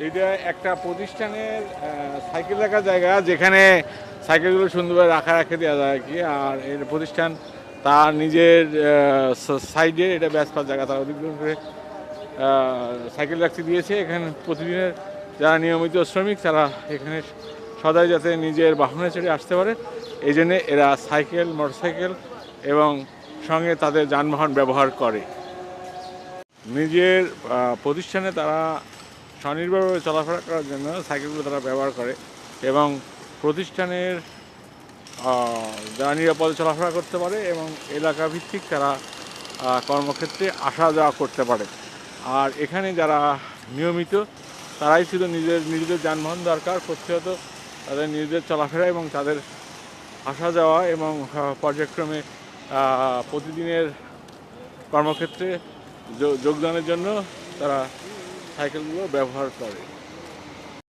এটা একটা প্রতিষ্ঠানের সাইকেল রাখার জায়গা, যেখানে সাইকেলগুলো সুন্দরভাবে রাখা দেওয়া যায় আর কি। আর এর প্রতিষ্ঠান তার নিজের সাইডে এটা ব্যস্ত জায়গা, তারা অধিগ্রহণ করে সাইকেল রাখতে দিয়েছে। এখানে প্রতিদিনের যারা নিয়মিত শ্রমিক তারা এখানে সদাই যাতে নিজের বাহনে চড়ে আসতে পারে, এই জন্যে এরা সাইকেল, মোটরসাইকেল এবং সঙ্গে তাদের যানবাহন ব্যবহার করে। নিজের প্রতিষ্ঠানে তারা স্বনির্ভরভাবে চলাফেরা করার জন্য সাইকেলগুলো তারা ব্যবহার করে এবং প্রতিষ্ঠানের যারা নিরাপদে চলাফেরা করতে পারে এবং এলাকা ভিত্তিক তারা কর্মক্ষেত্রে আসা যাওয়া করতে পারে। আর এখানে যারা নিয়মিত তারাই শুধু নিজেদের যানবাহন দরকার, প্রতিহত তাদের নিজেদের চলাফেরা এবং তাদের আসা যাওয়া এবং পর্যায়ক্রমে প্রতিদিনের কর্মক্ষেত্রে যোগদানের জন্য তারা সাইকেলগুলো ব্যবহার করে।